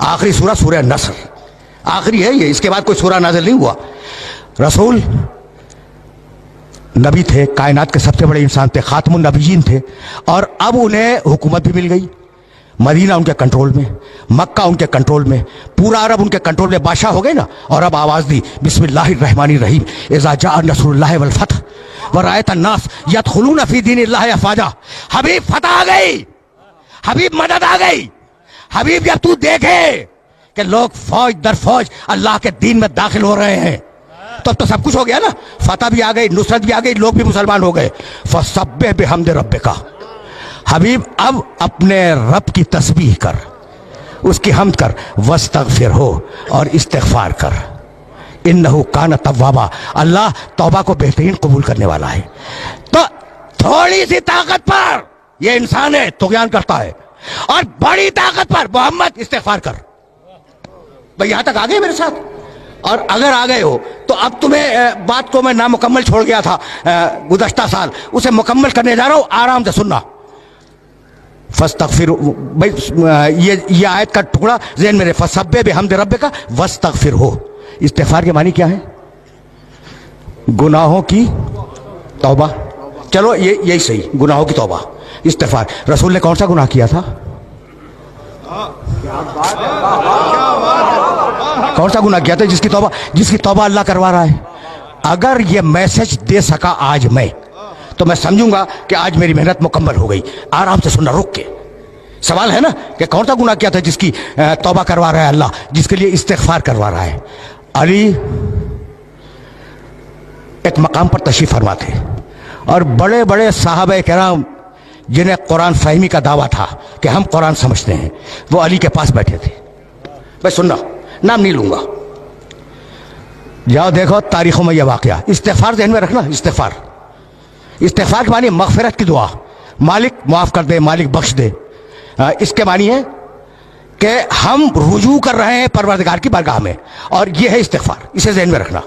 آخری سورہ سورہ نصر آخری ہے یہ، اس کے بعد کوئی سورہ نازل نہیں ہوا. رسول نبی تھے، کائنات کے سب سے بڑے انسان تھے، خاتم النبیین تھے، اور اب انہیں حکومت بھی مل گئی. مدینہ ان کے کنٹرول میں، مکہ ان کے کنٹرول میں، پورا عرب ان کے کنٹرول میں، بادشاہ ہو گئے نا. اور اب آواز دی بسم اللہ الرحمن الرحیم اذا جاء نصر اللہ والفتح ورأیت الناس یدخلون فی دین اللہ افواجا. حبیب فتح آ گئی، حبیب مدد آ گئی. حبیب جب تو دیکھے کہ لوگ فوج در فوج اللہ کے دین میں داخل ہو رہے ہیں تو اب تو سب کچھ ہو گیا نا. فتح بھی آ گئی، نصرت بھی آ گئی، لوگ بھی مسلمان ہو گئے. فسبح بحمد ربک. حبیب اب اپنے رب کی تسبیح کر، اس کی حمد کر، واستغفرہ اور استغفار کر. انہ کان توابا. اللہ توبہ کو بہترین قبول کرنے والا ہے. تو تھوڑی سی طاقت پر یہ انسان ہے طغیان کرتا ہے، اور بڑی طاقت پر محمد استغفار کر. بھئی یہاں تک آ گئے میرے ساتھ؟ اور اگر آ گئے ہو تو اب تمہیں بات کو میں نامکمل چھوڑ گیا تھا گزشتہ سال، اسے مکمل کرنے جا رہا ہوں، آرام سے سننا. فاستغفر. بھئی یہ آیت کا ٹکڑا ذہن میں رہے. فسبح بحمد ربک واستغفرہ. استغفار کے معنی کیا ہے؟ گناہوں کی توبہ. چلو یہی صحیح، گناہوں کی توبہ، استغفار. رسول نے کون سا گناہ کیا تھا؟ کون سا گناہ کیا تھا جس کی توبہ اللہ کروا رہا ہے؟ اگر یہ میسج دے سکا آج میں تو میں سمجھوں گا کہ آج میری محنت مکمل ہو گئی. آرام سے سننا، رک کے. سوال ہے نا کہ کون سا گناہ کیا تھا جس کی توبہ کروا رہا ہے اللہ، جس کے لیے استغفار کروا رہا ہے؟ علی ایک مقام پر تشریف فرما تھے، اور بڑے بڑے صحابہ کرام جنہیں قرآن فہمی کا دعویٰ تھا کہ ہم قرآن سمجھتے ہیں، وہ علی کے پاس بیٹھے تھے. بھائی سننا، نام نہیں لوں گا، جاؤ دیکھو تاریخوں میں یہ واقعہ. استغفار ذہن میں رکھنا. استغفار کے معنی مغفرت کی دعا. مالک معاف کر دے، مالک بخش دے. اس کے معنی ہے کہ ہم رجوع کر رہے ہیں پروردگار کی بارگاہ میں، اور یہ ہے استغفار. اسے ذہن میں رکھنا.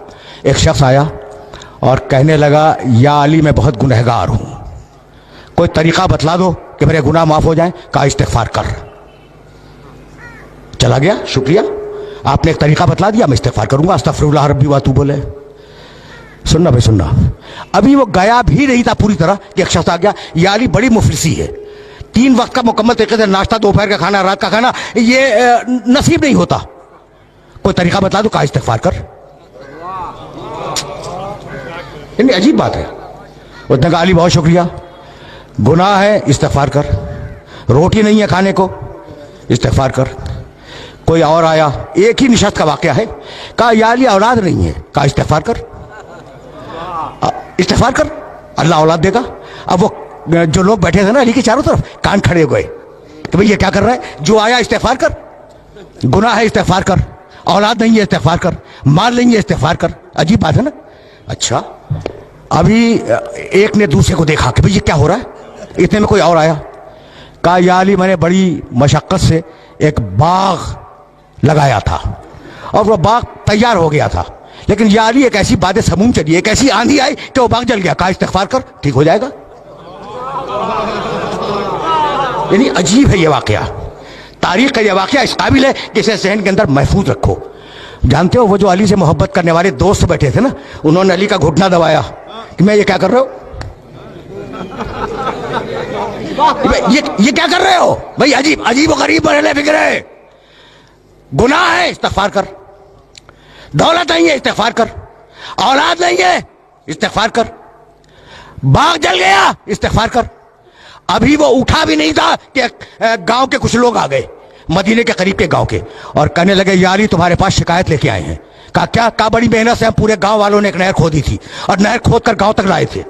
ایک شخص آیا اور کہنے لگا یا علی میں بہت گنہگار ہوں، کوئی طریقہ بتلا دو کہ میرے گناہ معاف ہو جائیں. کہا استغفار کر. چلا گیا، شکریہ، آپ نے ایک طریقہ بتلا دیا، میں استغفار کروں گا، استغفر اللہ ربی واتوب الیہ. سننا بھائی سننا. ابھی وہ گیا بھی نہیں تھا پوری طرح کہ ایک شخص آ گیا، یا علی بڑی مفلسی ہے، 3 وقت کا مکمل طریقے سے ناشتہ، دوپہر کا کھانا، رات کا کھانا یہ نصیب نہیں ہوتا، کوئی طریقہ بتلا دو. کہا استغفار کر. یعنی عجیب بات ہے. اس نے کہا علی بہت شکریہ، گناہ ہے استغفار کر، روٹی نہیں ہے کھانے کو استغفار کر. کوئی اور آیا، ایک ہی نشست کا واقعہ ہے. کہا یا علی اولاد نہیں ہے. کہا استغفار کر، استغفار کر، اللہ اولاد دے گا. اب وہ جو لوگ بیٹھے تھے نا علی کے چاروں طرف، کان کھڑے ہو گئے کہ بھئی یہ کیا کر رہا ہے؟ جو آیا استغفار کر، گناہ ہے استغفار کر، اولاد نہیں ہے استغفار کر، مال نہیں ہے استغفار کر. عجیب بات ہے نا. اچھا، ابھی ایک نے دوسرے کو دیکھا کہ بھئی یہ کیا ہو رہا ہے. اتنے میں کوئی اور آیا. کہا یا علی میں نے بڑی مشقت سے ایک باغ لگایا تھا، اور وہ باغ تیار ہو گیا تھا، لیکن یا علی ایک ایسی باد سموم چلی، ایک ایسی آندھی آئی کہ وہ باغ جل گیا. کہا استغفار کر، ٹھیک ہو جائے گا. یعنی عجیب ہے یہ واقعہ، تاریخ کا یہ واقعہ اس قابل ہے کہ اسے ذہن کے اندر محفوظ رکھو. جانتے ہو وہ جو علی سے محبت کرنے والے دوست بیٹھے تھے نا، انہوں نے علی کا گھٹنا دبایا کہ میں یہ کیا کر رہے ہو، یہ کیا کر رہے ہو بھائی؟ عجیب و غریب مرحلے فکر ہے. گناہ ہے استغفار کر، دولت نہیں ہے استغفار کر، اولاد نہیں ہے استغفار کر، باغ جل گیا استغفار کر. ابھی وہ اٹھا بھی نہیں تھا کہ گاؤں کے کچھ لوگ آ گئے، مدینے کے قریب کے گاؤں کے، اور کہنے لگے یا علی تمہارے پاس شکایت لے کے آئے ہیں. کہا کیا؟ کہا بڑی محنت سے ہم پورے گاؤں والوں نے ایک نہر کھودی تھی، اور نہر کھود کر گاؤں تک لائے تھے.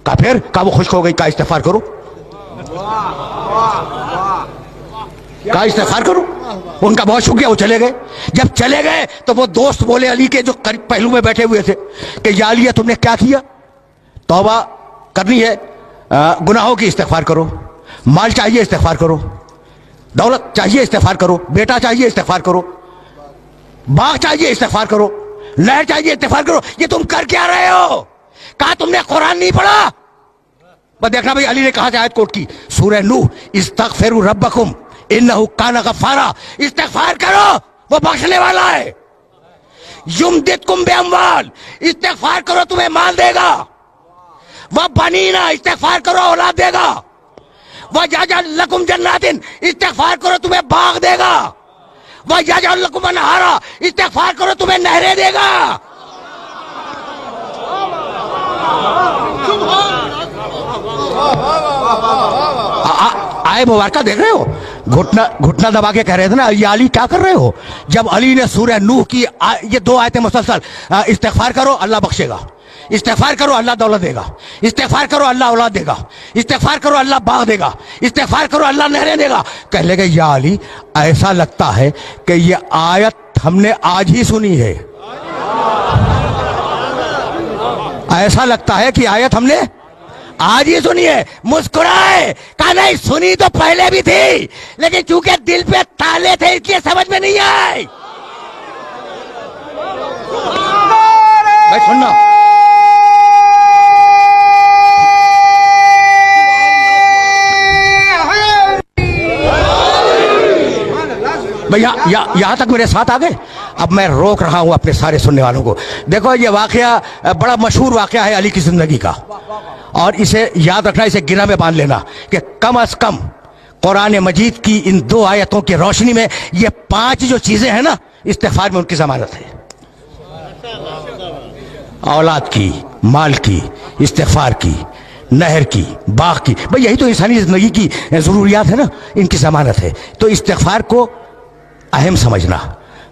کہا پھر؟ کہا وہ خشک ہو گئی. کہا استغفار کرو. کہا استغفار کرو. ان کا بہت شکریہ، وہ چلے گئے. جب چلے گئے تو وہ دوست بولے علی کے جو قریب پہلو میں بیٹھے ہوئے تھے کہ یا علی تم نے کیا کیا؟ توبہ کرنی ہے، گناہوں کی استغفار کرو، مال چاہیے استغفار کرو، دولت چاہیے استغفار کرو، بیٹا چاہیے استغفار کرو، باغ چاہیے استغفار کرو، نہر چاہیے استغفار کرو. یہ تم کر کیا رہے ہو؟ کہا تم نے قرآن نہیں پڑھا. بس دیکھنا بھائی علی نے کہاں سے آیت کوٹ کی؟ سورہ نوح، استغفروا ربکم इन्नहु काना गफ्फारा, इस्तिगफार करो वो बख्शने वाला है। युमदिदकुम बिअम्वाल, इस्तिगफार करो तुम्हें माल देगा। वह बनीना, इस्तिगफार करो औलाद देगा। वह यजअल लकुम जन्नातिन, इस्तिगफार करो तुम्हें बाग देगा। वह यजअल लकुम अनहारा, इस्तिगफार करो तुम्हें नहरें देगा। आए मुबारका देख रहे हो, घुटना दबा के कह रहे थे ना, ये अली क्या कर रहे हो? जब अली ने सूरह नूह की ये 2 आयतें मुसलसल, इस्तिगफार करो अल्लाह बख्शेगा, इस्तिगफार करो अल्लाह दौलत देगा, इस्तिगफार करो अल्लाह औलाद देगा, इस्तिगफार करो अल्लाह बाग देगा, इस्तिगफार करो अल्लाह नहरें देगा। कह लगे या अली, ऐसा लगता है कि ये आयत हमने आज ही सुनी है, ऐसा लगता है कि आयत हमने आज ही सुनी है। मुस्कुराए, कहा नहीं सुनी तो पहले भी थी, लेकिन चूंकि दिल पे ताले थे इसलिए समझ में नहीं आई। भाई सुनना, भैया यहां तक मेरे साथ आ गए। अब मैं रोक रहा हूं अपने सारे सुनने वालों को। देखो ये वाकया बड़ा मशहूर वाकया है अली की जिंदगी का, और इसे याद रखना, इसे गिरा में बांध लेना कि कम अज कम कुरान मजीद की इन 2 आयतों की रोशनी में ये 5 जो चीजें हैं ना, इस्तिगफार में उनकी जमानत है। औलाद की, माल की, इस्तिगफार की, नहर की, बाग की, भाई यही तो इंसानी जिंदगी की जरूरियात है ना, इनकी जमानत है। तो इस्तिगफार को अहम समझना।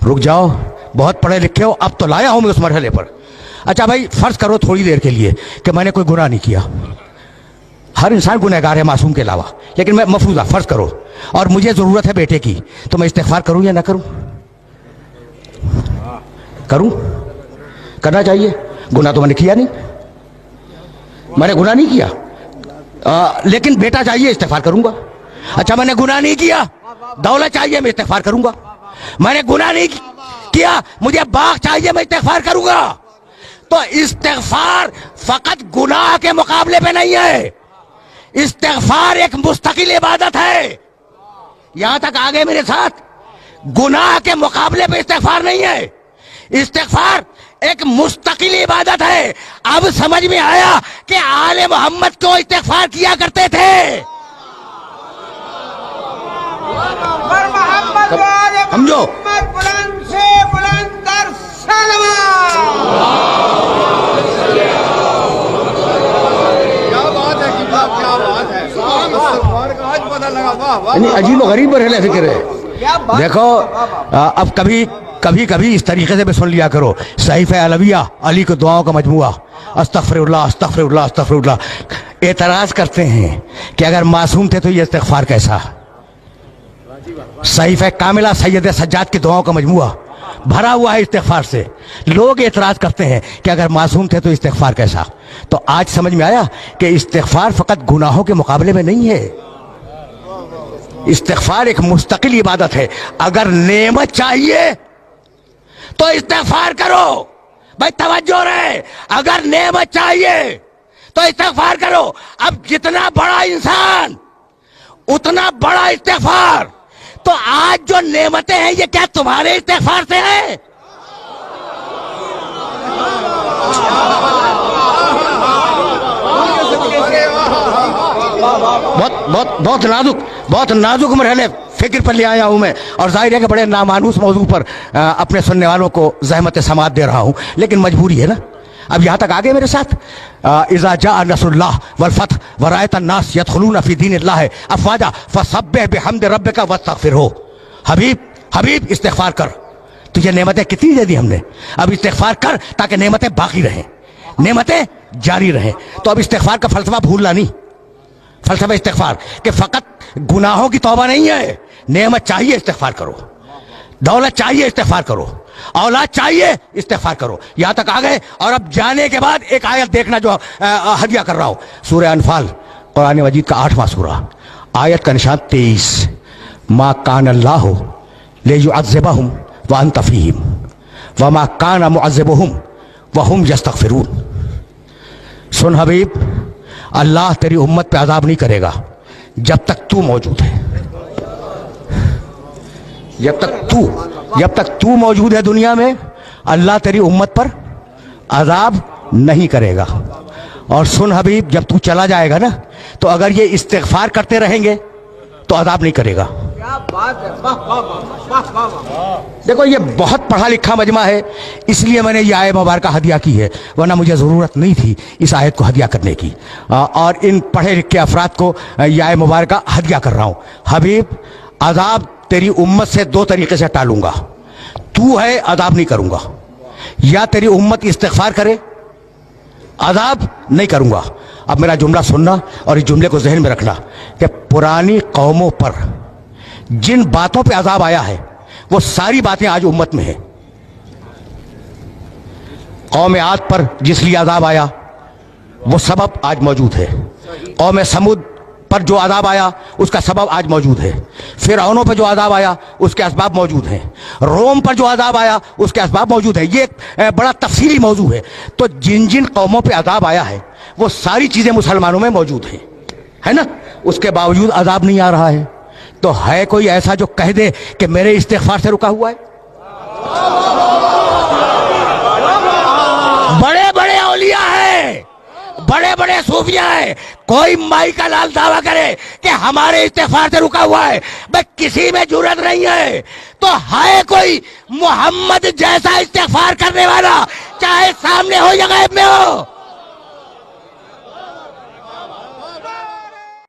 रुक जाओ, बहुत पढ़े लिखे हो, अब तो लाया हूं मैं उस मरहले पर। अच्छा भाई, फर्ज करो थोड़ी देर के लिए कि मैंने कोई गुनाह नहीं किया। हर इंसान गुनहगार है मासूम के अलावा, लेकिन मैं मफरूजा फर्ज करो और मुझे जरूरत है बेटे की, तो मैं इस्तिगफार करूं या ना करूं? करूं? करना चाहिए। गुनाह तो मैंने किया नहीं, मैंने गुनाह नहीं किया, लेकिन बेटा चाहिए, इस्तिगफार करूंगा। अच्छा मैंने गुनाह नहीं किया, दौलत चाहिए, मैं इस्तिगफार करूंगा। मैंने गुनाह नहीं किया, मुझे बाग चाहिए, मैं इस्तिगफार करूंगा। तो इस्तिगफार फकत गुनाह के मुकाबले पे नहीं है, इस्तिगफार एक मुस्तकिल इबादत है। यहां तक आ गए मेरे साथ? गुनाह के मुकाबले पे इस्तिगफार नहीं है, इस्तिगफार एक मुस्तकिल इबादत है। अब समझ में आया कि आले मोहम्मद को इस्तिगफार किया करते थे। समझो, बुलंद से बुलंद तर सलवात। क्या बात है कि क्या बात है, आज पता लगा। वाह वाह, अजीब व गरीब रहने फिक्र है। देखो अब कभी इस तरीके से भी सुन लिया करो, सहीफ़े अलविया, अली को दुआओं का मजमुआ, अस्तगफिरुल्लाह अस्तगफिरुल्लाह अस्तगफिरुल्लाह। एतराज करते हैं कि अगर मासूम थे तो ये इस्तिगफार कैसा? सहीफ़े कामिला सैयद सज्जाद की दुआओं का मजमुआ भरा हुआ है इस्तिगफार से। लोग एतराज करते हैं कि अगर मासूम थे तो इस्तिगफार कैसा? तो आज समझ में आया कि इस्तिगफार फकत गुनाहों के मुकाबले में नहीं है, इस्तिगफार एक मुस्तकिल इबादत है। अगर नेमत चाहिए तो इस्तिगफार करो। भाई तवज्जो रहे, अगर नेमत चाहिए तो इस्तिगफार करो। अब जितना बड़ा इंसान उतना बड़ा इस्तिगफार। तो आज जो नेमतें हैं ये क्या तुम्हारे इस्तिगफार से है? बहुत नाजुक मरहले फिक्र पर ले आया हूं मैं, और जाहिर है कि बड़े नामानूस मौजू पर अपने सुनने वालों को ज़हमत समात दे रहा हूं, लेकिन मजबूरी है ना। अब यहां तक आ गए मेरे साथ। इज़ा जाअ नस्रुल्लाह वल फतह व रअयत अन्नास यदखुलूना फी दीनिल्लाहि अफ़वाजा फसब्बिह बिहम्दि रब्बिका वस्तगफिरहू। हबीब इस्तिगफार कर, तुझे नेमतें कितनी दे दी हमने, अब इस्तिगफार कर ताकि नेमतें बाकी रहें, नेमतें जारी रहें। तो अब इस्तिगफार का फलसफा भूलना नहीं, फलसफा इस्तिगफार कि फकत गुनाहों की तौबा नहीं है, नेमत चाहिए इस्तिगफार करो, दौलत चाहिए इस्तिगफार करो, औलाद चाहिए इस्तिगफार करो। यहां तक आ गए। और अब जाने के बाद एक आयत देखना जो हदिया कर रहा हूं, सूरह अनफाल कुरान मजीद का 8वां सूरा, आयत का निशान 23। मा कान अल्लाहु लियुअज़्ज़िबहुम व अंत फ़ीहिम व मा कान मुअज़्ज़िबुहुम व हुम यस्तगफिरून। सुन हबीब, अल्लाह तेरी उम्मत पे अज़ाब नहीं करेगा जब तक तू मौजूद है। जब तक तू मौजूद है दुनिया में, अल्लाह तेरी उम्मत पर अजाब नहीं करेगा। और सुन हबीब, जब तू चला जाएगा ना, तो अगर ये इस्तिग़फ़ार करते रहेंगे तो अजाब नहीं करेगा। क्या बात है, वाह वाह वाह वाह वाह। देखो, ये बहुत पढ़ा लिखा मजमा है, इसलिए मैंने ये आयत मुबारक हदिया की है, वरना मुझे ज़रूरत नहीं थी इस आयत को हदिया करने की। और इन पढ़े लिखे अफराद को ये आयत मुबारक हदिया कर रहा हूँ। हबीब, अजाब तेरी उम्मत से दो तरीके से टालूंगा। तू है, अजाब नहीं करूंगा। या तेरी उम्मत इस्तिग़फ़ार करे, अजाब नहीं करूंगा। अब मेरा जुमला सुनना और इस जुमले को ज़हन में रखना कि पुरानी कौमों पर जिन बातों पे अजाब आया है, वो सारी बातें आज उम्मत में हैं। कौम आद पर जिस लिए अजाब आया, वो सबब आज मौजूद है। कौम समूद पर जो अजाब आया, उसका सबब आज मौजूद है। फिरौनों पर जो अजाब आया, उसके असबाब मौजूद हैं। रोम पर जो अजाब आया, उसके असबाब मौजूद हैं। ये एक बड़ा तफसीली मौजू है। तो जिन जिन कौमों पे अजाब आया है, वो सारी चीज़ें मुसलमानों में मौजूद हैं, है ना। उसके बावजूद अजाब नहीं आ रहा है। तो है कोई ऐसा जो कह दे कि मेरे इस्तिग़फ़ार से रुका हुआ है? बड़े बड़े औलिया हैं, बड़े बड़े सूफिया हैं, कोई माई का लाल दावा करे कि हमारे इस्तिग़फ़ार से रुका हुआ है, भाई किसी में जुर्रत नहीं है। तो है कोई मोहम्मद जैसा इस्तिग़फ़ार करने वाला, चाहे सामने हो या गायब में हो?